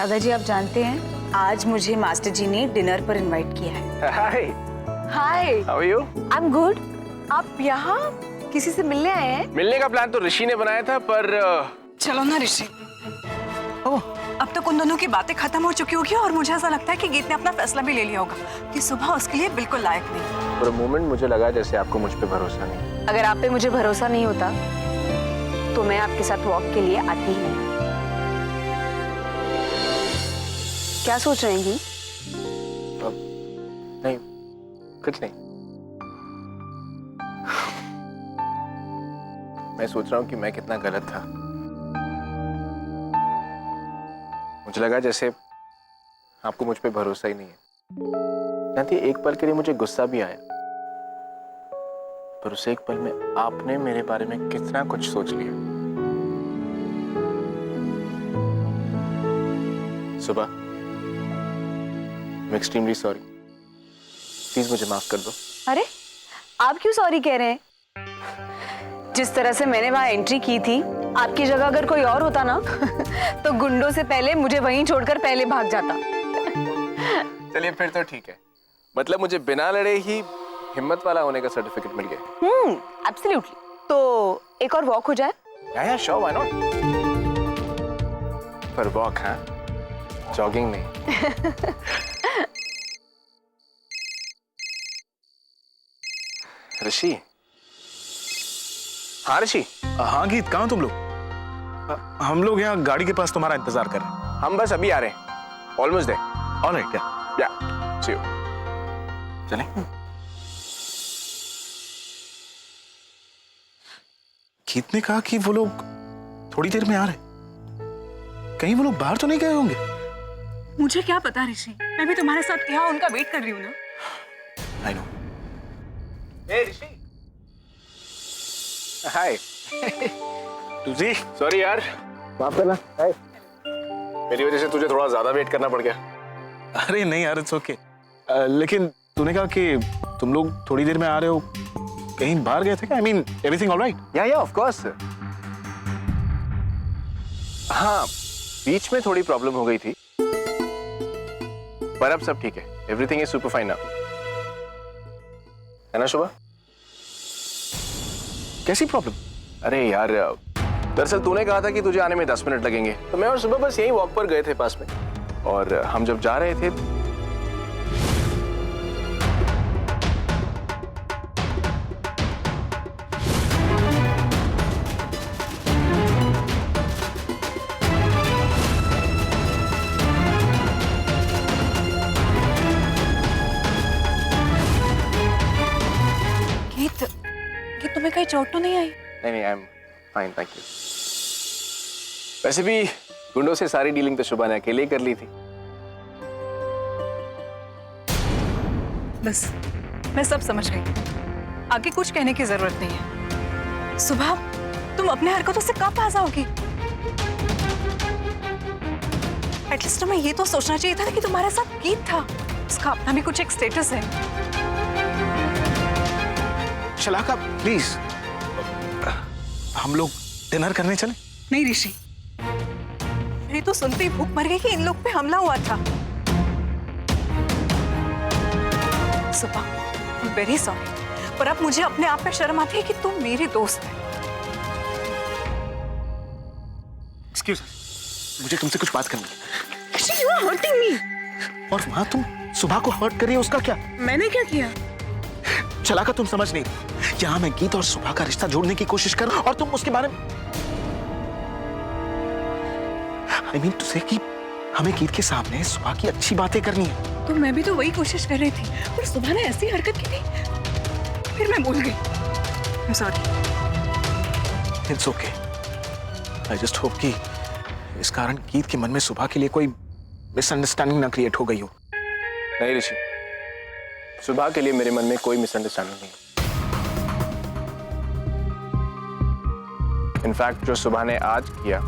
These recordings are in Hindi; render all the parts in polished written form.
दादाजी आप जानते हैं आज मुझे मास्टर जी ने डिनर पर इनवाइट किया है। Hi. Hi. How are you? I am good. आप यहाँ किसी से मिलने आए हैं? मिलने का प्लान तो ऋषि ने बनाया था पर चलो ना ऋषि। ओह, अब तक उन दोनों की बातें खत्म हो चुकी होगी और मुझे ऐसा लगता है कि गीत ने अपना फैसला भी ले लिया होगा कि सुबह उसके लिए बिल्कुल लायक नहीं। फॉर अ मोमेंट मुझे लगा जैसे आपको मुझ पे भरोसा नहीं। अगर आप पे मुझे भरोसा नहीं होता तो मैं आपके साथ वॉक के लिए आती ही नहीं। क्या सोच रहे हैं गीत? नहीं, कुछ नहीं। मैं सोच रहा हूँ कि मैं कितना गलत था। मुझे लगा जैसे आपको मुझ पे भरोसा ही नहीं है। जानती, एक पल के लिए मुझे गुस्सा भी आया, पर उस एक पल में आपने मेरे बारे में कितना कुछ सोच लिया। सुबह, मैं एक्सट्रीमली सॉरी। प्लीज मुझे माफ कर दो। अरे आप क्यों सॉरी कह रहे हैं? जिस तरह से मैंने वहां एंट्री की थी, आपकी जगह अगर कोई और होता ना तो गुंडों से पहले मुझे वहीं छोड़कर पहले भाग जाता। चलिए फिर तो ठीक है। मतलब मुझे बिना लड़े ही हिम्मत वाला होने का सर्टिफिकेट मिल गया। एब्सोल्युटली। तो एक और वॉक हो जाए? या श्योर, व्हाई नॉट। पर वॉक, हाँ, जॉगिंग नहीं। ऋषि। हाँ ऋषि। हाँ गीत, कहाँ तुम लोग? हम लोग यहाँ गाड़ी के पास तुम्हारा इंतजार कर रहे हैं। हम बस अभी आ रहे हैं। Almost there. ऑलराइट, या सी यू। चलें? गीत ने कहा कि वो लोग थोड़ी देर में आ रहे। कहीं वो लोग बाहर तो नहीं गए होंगे? मुझे क्या पता ऋषि, मैं भी तुम्हारे साथ यहाँ उनका वेट कर रही हूँ ना। I know. Hey Rishi. Hi. तुझे सॉरी यार, माफ करना। हाय। मेरी वजह से तुझे थोड़ा ज्यादा वेट करना पड़ गया। अरे नहीं यार, इट्स ओके। लेकिन तूने कहा कि तुम लोग थोड़ी देर में आ रहे हो, कहीं बाहर गए थे क्या? I mean everything alright? या ऑफ कोर्स। हाँ, बीच में थोड़ी प्रॉब्लम हो गई थी, पर अब सब ठीक है। Everything is super fine now, है ना शुभा? कैसी प्रॉब्लम? अरे यार, दरअसल तूने कहा था कि तुझे आने में 10 मिनट लगेंगे, तो मैं और सुबह बस यहीं वॉक पर गए थे पास में, और हम जब जा रहे थे गीत तुम्हें कहीं चोट तो नहीं आई? नहीं, I am fine, thank you. वैसे भी गुंडों से सारी डीलिंग तो शुभा ने अकेले ही कर ली थी। बस मैं सब समझ गई, आगे कुछ कहने की जरूरत नहीं है। सुबह तुम अपने हरकतों से कब पास आओगी? एटलीस्ट तुम्हें ये तो सोचना चाहिए था कि तुम्हारे साथ गीत था, उसका अपना भी कुछ एक स्टेटस है। शलाका प्लीज, हम लोग डिनर करने चले? नहीं ऋषि, मेरी तो सुनते ही भूख मर गई कि इन लोग पे हमला हुआ था। सुबह वेरी सॉरी, पर अब मुझे अपने आप पे शर्म आती है कि तुम मेरी दोस्त है। एक्सक्यूज, मुझे तुमसे कुछ बात करनी है। ऋषि, यू आर हर्टिंग मी। और वहां तुम सुबह को हर्ट कर रही है, उसका क्या? मैंने क्या किया? चलाका तुम समझ नहीं, यहाँ मैं गीत और सुबह का रिश्ता जोड़ने की कोशिश कर रहा हूं और तुम उसके बारे में I mean, तुझे कि हमें गीत के सामने सुबह की अच्छी बातें करनी है। तो मैं भी तो वही कोशिश कर रही थी, पर सुबह ने ऐसी हरकत की थी, फिर मैं भूल गई। I'm sorry. It's okay. I just hope कि इस कारण गीत के मन में सुबह के लिए कोई मिसअंडरस्टैंडिंग ना क्रिएट हो गई हो। नहीं ऋषि, सुबह के लिए मेरे मन में कोई मिसअंडरस्टैंडिंग नहीं। इनफैक्ट जो सुबह ने आज किया,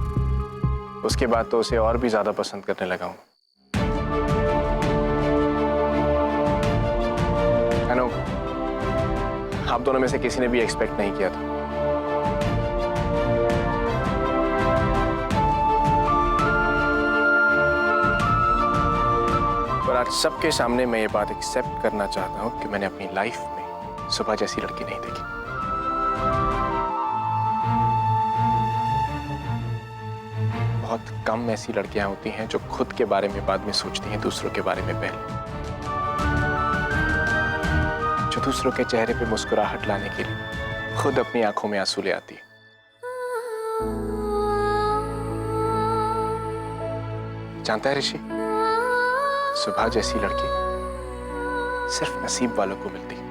उसके बाद तो उसे और भी ज्यादा पसंद करने लगा हूं। अनु, आप दोनों में से किसी ने भी एक्सपेक्ट नहीं किया था। आज सबके सामने मैं ये बात एक्सेप्ट करना चाहता हूँ कि मैंने अपनी लाइफ में सुबह जैसी लड़की नहीं देखी। बहुत कम ऐसी लड़कियां होती हैं जो खुद के बारे में बाद में सोचती हैं, दूसरों के बारे में पहले, जो दूसरों के चेहरे पे मुस्कुराहट लाने के लिए खुद अपनी आंखों में आंसू ले आती है। जानता है ऋषि, सुबह जैसी लड़की सिर्फ नसीब वालों को मिलती है।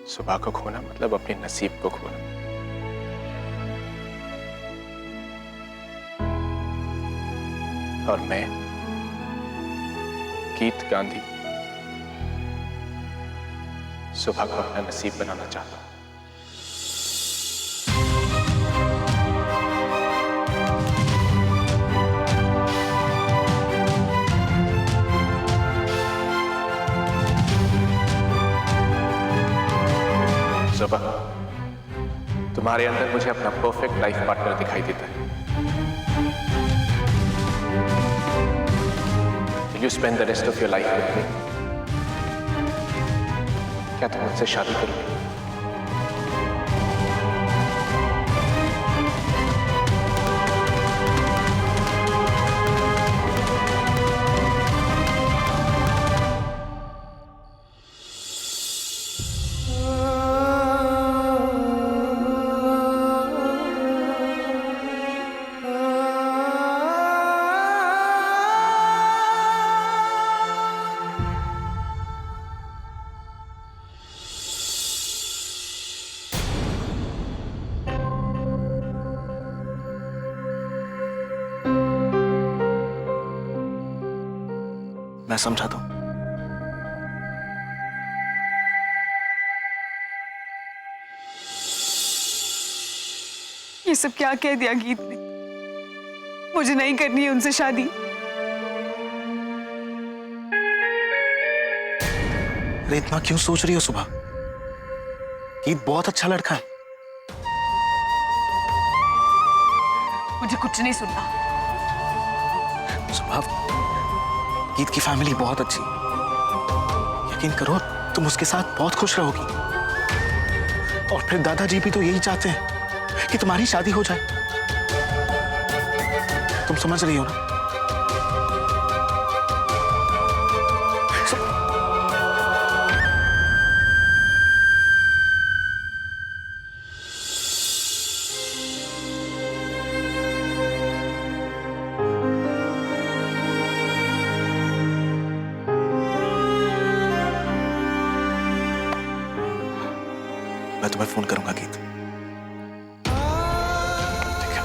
सुबह को खोना मतलब अपने नसीब को खोना। और मैं गीत गांधी सुबह को अपना नसीब बनाना चाहता हूं। सुबह, तुम्हारे अंदर मुझे अपना परफेक्ट लाइफ पार्टनर दिखाई देता है। Will you spend the rest of your life with me? क्या तुम मुझसे शादी करोगे? मैं समझाता हूं। ये सब क्या कह दिया गीत ने? मुझे नहीं करनी है उनसे शादी। अरे इतना क्यों सोच रही हो सुबह? गीत बहुत अच्छा लड़का है। मुझे कुछ नहीं सुनना। सुबह, गीत की फैमिली बहुत अच्छी, यकीन करो तुम उसके साथ बहुत खुश रहोगी। और फिर दादाजी भी तो यही चाहते हैं कि तुम्हारी शादी हो जाए। तुम समझ रही हो ना? मैं तुम्हें फोन करूंगा गीत। ठीक है?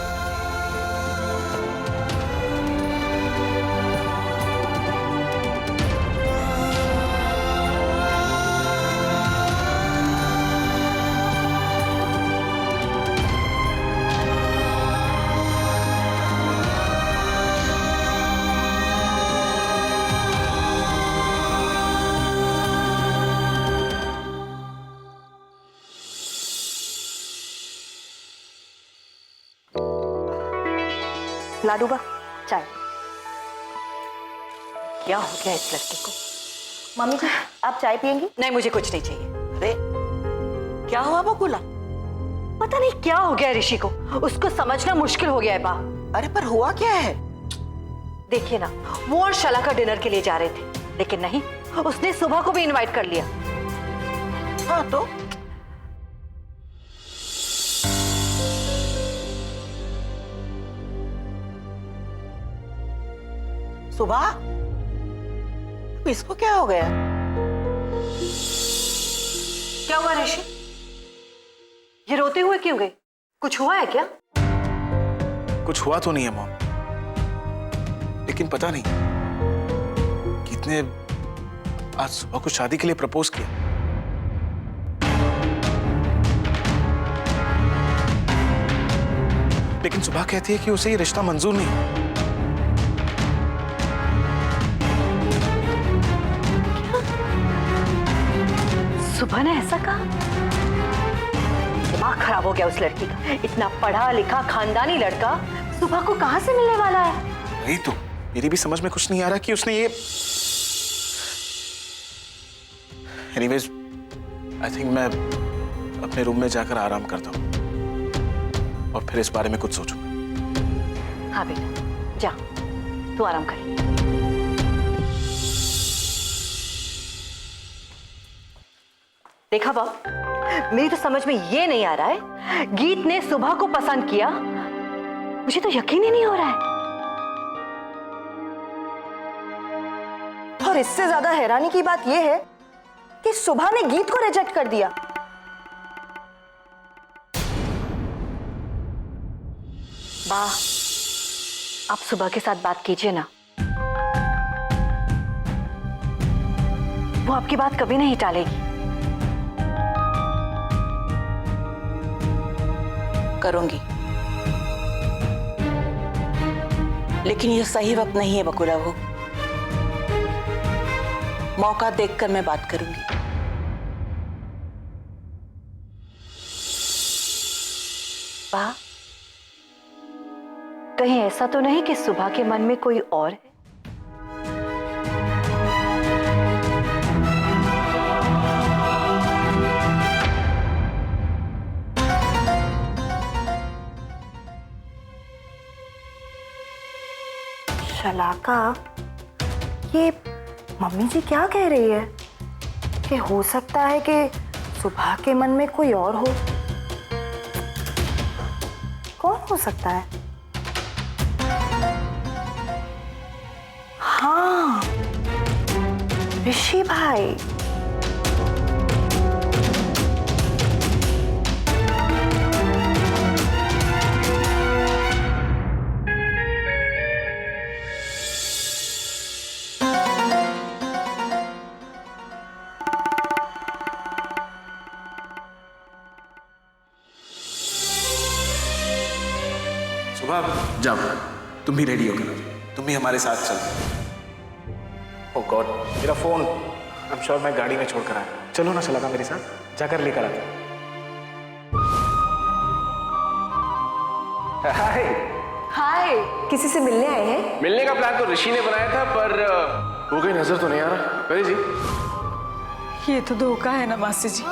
लाडूबा, चाय। क्या हो गया इस लड़के को? मम्मी जी, आप चाय पियेंगी? नहीं, मुझे कुछ नहीं चाहिए। अरे क्या हुआ बकुला? पता नहीं क्या हो गया ऋषि को, उसको समझना मुश्किल हो गया है बा। अरे पर हुआ क्या है? देखिए ना, वो और शला का डिनर के लिए जा रहे थे, लेकिन नहीं, उसने सुबह को भी इनवाइट कर लिया। हाँ तो सुबह इसको क्या हो गया? क्या हुआ ऋषि? ये रोते हुए क्यों गए? कुछ हुआ है क्या? कुछ हुआ तो नहीं है मॉम, लेकिन पता नहीं कितने आज सुबह को शादी के लिए प्रपोज किया। लेकिन सुबह कहती है कि उसे ये रिश्ता मंजूर नहीं। सुबह ने ऐसा कहा? दिमाग खराब हो गया उस लड़की का। इतना पढ़ा लिखा खानदानी लड़का सुबह को कहां से मिलने वाला है? नहीं तो मेरी भी समझ में कुछ नहीं आ रहा कि उसने ये। एनीवेज, आई थिंक मैं अपने रूम में जाकर आराम करता हूँ और फिर इस बारे में कुछ सोचूंगा। हाँ बेटा, जा तू आराम कर। देखा बाप, मेरी तो समझ में ये नहीं आ रहा है, गीत ने सुबह को पसंद किया, मुझे तो यकीन ही नहीं हो रहा है। और इससे ज्यादा हैरानी की बात यह है कि सुबह ने गीत को रिजेक्ट कर दिया। वाह, आप सुबह के साथ बात कीजिए ना, वो आपकी बात कभी नहीं टालेगी। करूंगी, लेकिन ये सही वक्त नहीं है बकुला। वो मौका देखकर मैं बात करूंगी। वाह, कहीं ऐसा तो नहीं कि सुबह के मन में कोई और है? शलाका, ये मम्मी जी क्या कह रही है कि हो सकता है कि सुबह के मन में कोई और हो? कौन हो सकता है? हाँ, ऋषि भाई। सुबह जाओ, तुम भी रेडी होकर, तुम भी हमारे साथ चलो। ओह गॉड, मेरा फोन। आई एम श्योर मैं गाड़ी में छोड़कर आया। चलो ना शलाका, मेरे साथ जाकर लेकर आता। हाय। हाय, किसी से मिलने आए हैं? मिलने का प्लान तो ऋषि ने बनाया था, पर वो कहीं नजर तो नहीं आ रहा। परी जी, ये तो धोखा है ना मासी जी।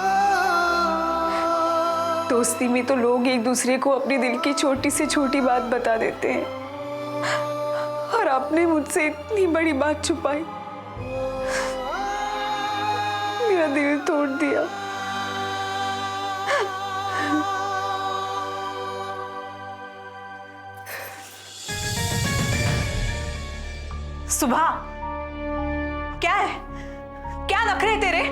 दोस्ती में तो लोग एक दूसरे को अपने दिल की छोटी से छोटी बात बता देते हैं, और आपने मुझसे इतनी बड़ी बात छुपाई, मेरा दिल तोड़ दिया। सुबह, क्या है? क्या नखरे तेरे?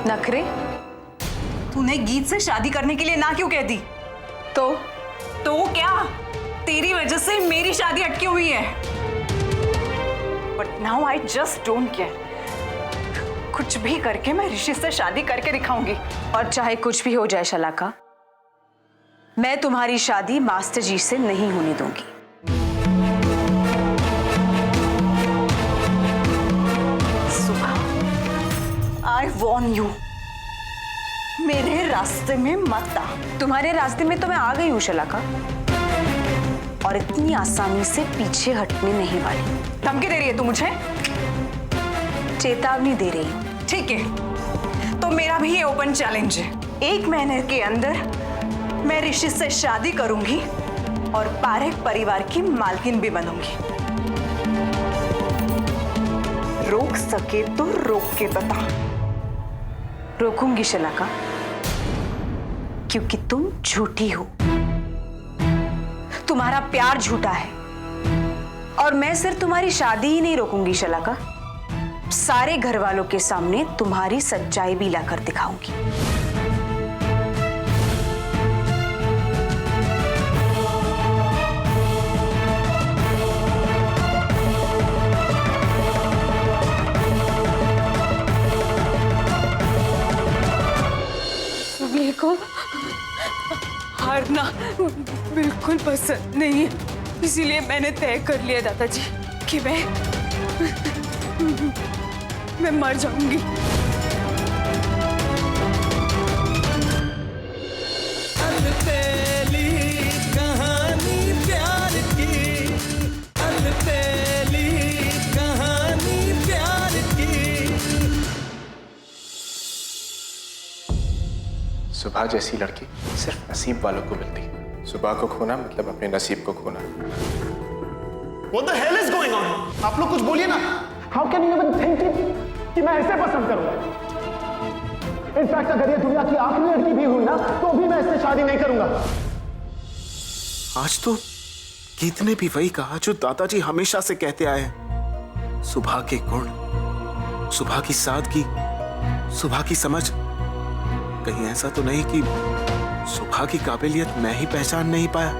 नखरे? तूने गीत से शादी करने के लिए ना क्यों कह दी? तो क्या? तेरी वजह से मेरी शादी अटकी हुई है। But now I just don't care. कुछ भी करके मैं ऋषि से शादी करके दिखाऊंगी। और चाहे कुछ भी हो जाए शलाका, मैं तुम्हारी शादी मास्टर जी से नहीं होने दूंगी। सुबह, आई वॉर्न यू, मेरे रास्ते में मत आ। तुम्हारे रास्ते में तो मैं आ गई हूँ शलाका, और इतनी आसानी से पीछे हटने नहीं वाली। धमकी दे रही है तू मुझे? चेतावनी दे रही हूँ। ठीक है, तो मेरा भी ये ओपन चैलेंज है। 1 महीने के अंदर मैं ऋषि से शादी करूंगी और पारेख परिवार की मालकिन भी बनूंगी। रोक सके तो रोक के बता। रोकूंगी शलाका, क्योंकि तुम झूठी हो, तुम्हारा प्यार झूठा है। और मैं सिर्फ तुम्हारी शादी ही नहीं रोकूंगी शलाका, सारे घर वालों के सामने तुम्हारी सच्चाई भी लाकर दिखाऊंगी। मेरे को हारना बिल्कुल पसंद नहीं है। इसीलिए मैंने तय कर लिया दादाजी कि मैं मर जाऊंगी। सुबह जैसी लड़की सिर्फ नसीब वालों को मिलती है। सुबह को खोना मतलब अपने नसीब को खोना। What the hell is going on? आप लोग कुछ बोलिए ना। How can you even think कि मैं ऐसे पसंद करूंगा? इनफैक्ट अगर ये दुनिया की आखिरी लड़की भी हुई ना तो भी मैं इससे शादी नहीं करूंगा। आज तो गीत ने भी वही कहा जो दादाजी हमेशा से कहते आए हैं। सुबह के गुण, सुबह की सादगी, सुबह की समझ। कहीं ऐसा तो नहीं कि सुबह की काबिलियत मैं ही पहचान नहीं पाया।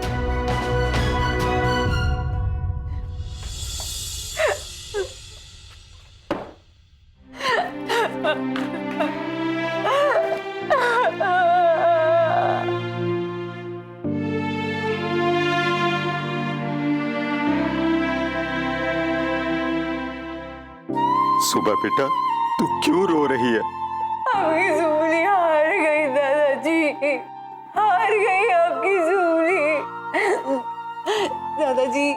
सुबह बेटा, तू क्यों रो रही है? आपकी सुमली हार गई दादाजी, हार गई आपकी सुमली। दादाजी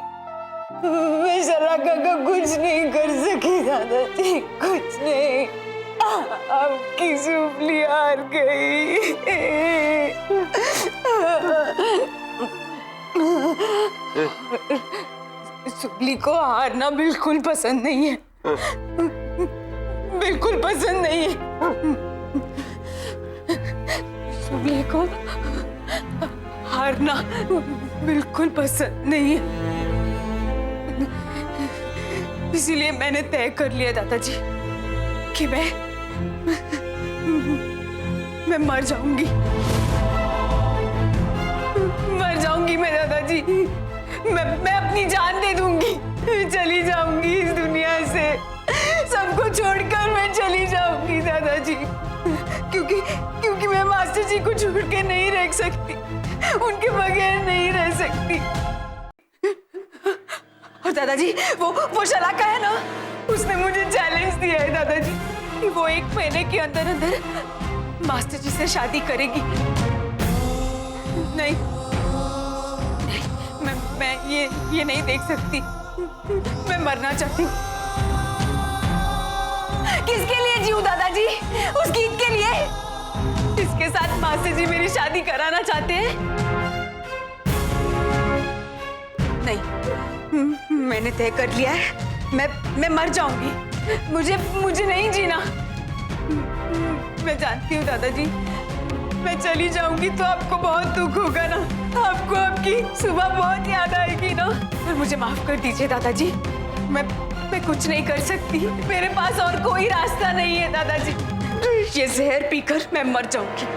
मैं शलाका का कुछ नहीं कर सकी दादाजी, कुछ नहीं। आपकी सुमली हार गई। सुमली को हारना बिल्कुल पसंद नहीं है, बिल्कुल पसंद नहीं है। सुमली को हारना बिल्कुल पसंद नहीं है। इसीलिए मैंने तय कर लिया दादाजी कि मैं मर जाऊंगी, मर जाऊंगी मैं दादाजी। मैं अपनी जान दे दूंगी, चली जाऊंगी इस दुनिया से, सबको छोड़कर मैं चली जाऊंगी दादाजी। क्योंकि मैं मास्टर जी को छोड़ के नहीं रह सकती, उनके बगैर नहीं रह सकती। और दादाजी वो शलाका है ना, उसने मुझे चैलेंज दिया है दादाजी कि वो 1 महीने के अंदर अंदर मास्टर जी से शादी करेगी। नहीं, मैं ये नहीं देख सकती। मैं मरना चाहती हूँ। किसके लिए जीऊं दादाजी? उस गीत के लिए जिसके साथ मास्टर जी मेरी शादी कराना चाहते हैं? नहीं, मैंने तय कर लिया है। मैं मर जाऊंगी। मुझे नहीं जीना। मैं जानती हूँ दादाजी, मैं चली जाऊंगी तो आपको बहुत दुख होगा ना, आपको आपकी सुबह बहुत याद आएगी ना। और मुझे माफ कर दीजिए दादाजी, मैं कुछ नहीं कर सकती। मेरे पास और कोई रास्ता नहीं है दादाजी। ये जहर पीकर मैं मर जाऊंगी।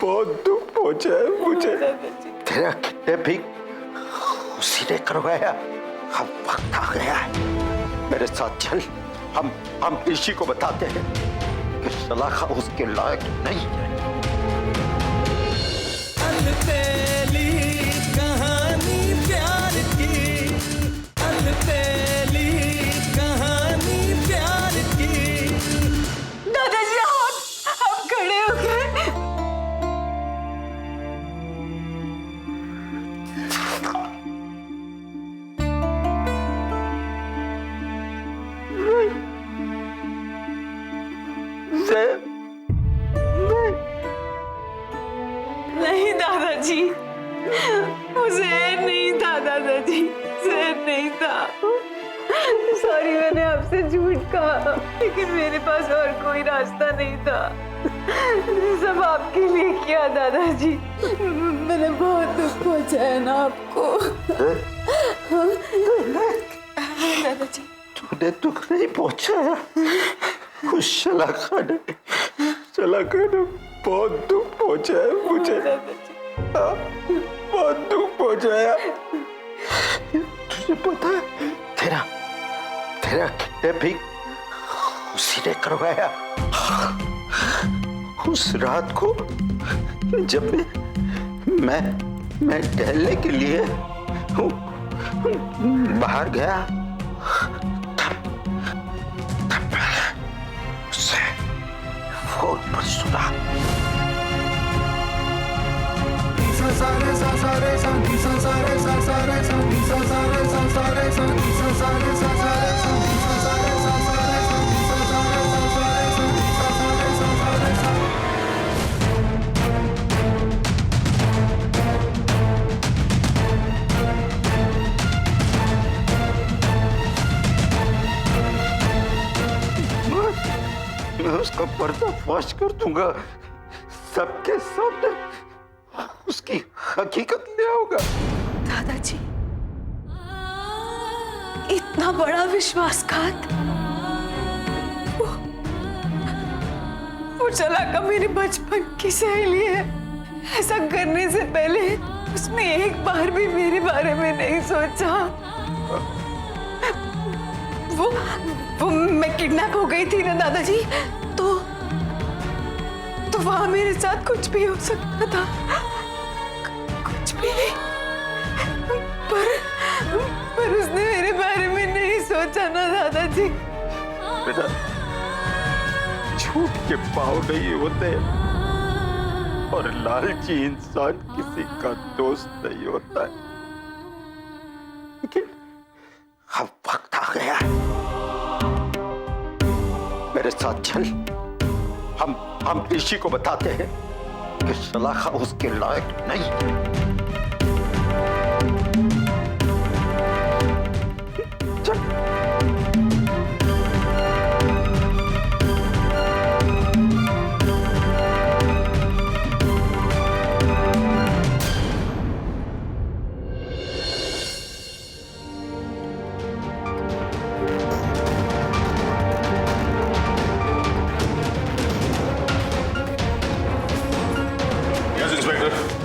बहुत दुख पहुंचा है मुझे। तेरा किडनैपिंग उसी ने करवाया। अब वक्त आ गया है, मेरे साथ चल। हम ऋषि को बताते हैं कि सलाखा उसके लायक नहीं है। अलबेली कहानी प्यार की, अलबेली कहानी प्यार की। दादाजी आप खड़े हो गए। नहीं दादाजी, वो जहर नहीं था दादाजी, जहर नहीं था। सॉरी मैंने आपसे झूठ कहा, लेकिन मेरे पास और कोई रास्ता नहीं था। सब आपके लिए किया दादाजी। मैंने बहुत दुख पहुंचाया ना आपको। दादाजी तूने दुख नहीं पहुंचाया, उस सलाखा ने बहुत दुख पहुंचाया मुझे। बहुत दुख पहुंचाया। तुझे पता है तेरा किडनैपिंग उसी ने करवाया। उस रात को जब मैं टहलने के लिए बाहर गया, तब मैंने उससे फोन पर सुना। मैं उसका पर्दाफाश कर दूंगा, सबके सामने उसकी हकीकत ले आऊंगा। दादाजी, इतना बड़ा विश्वासघात। वो चलाका मेरे बचपन की सहेली है। ऐसा करने से पहले उसने एक बार भी मेरे बारे में नहीं सोचा। वो मैं किडनैप हो गई थी ना दादाजी, तो वहां मेरे साथ कुछ भी हो सकता था, कुछ भी। पर उसने मेरे बारे में नहीं सोचा ना दादाजी। बेटा, झूठ के पाँव नहीं होते और लालची इंसान किसी का दोस्त नहीं होता है। लेकिन अब वक्त आ गया, मेरे साथ चल। हम ऋषि को बताते हैं कि सलाखा उसके लायक नहीं है। चल।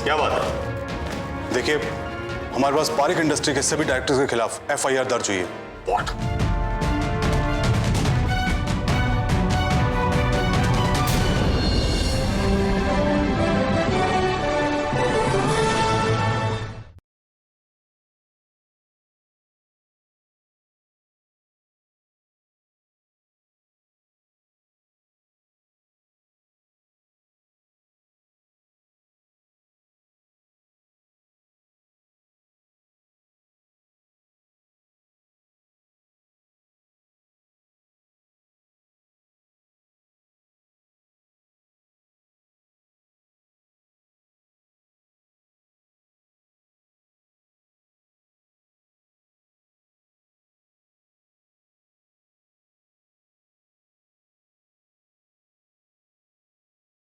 क्या बात है? देखिए, हमारे पास पारिक इंडस्ट्री के सभी डायरेक्टर्स के खिलाफ FIR दर्ज हुई है। What?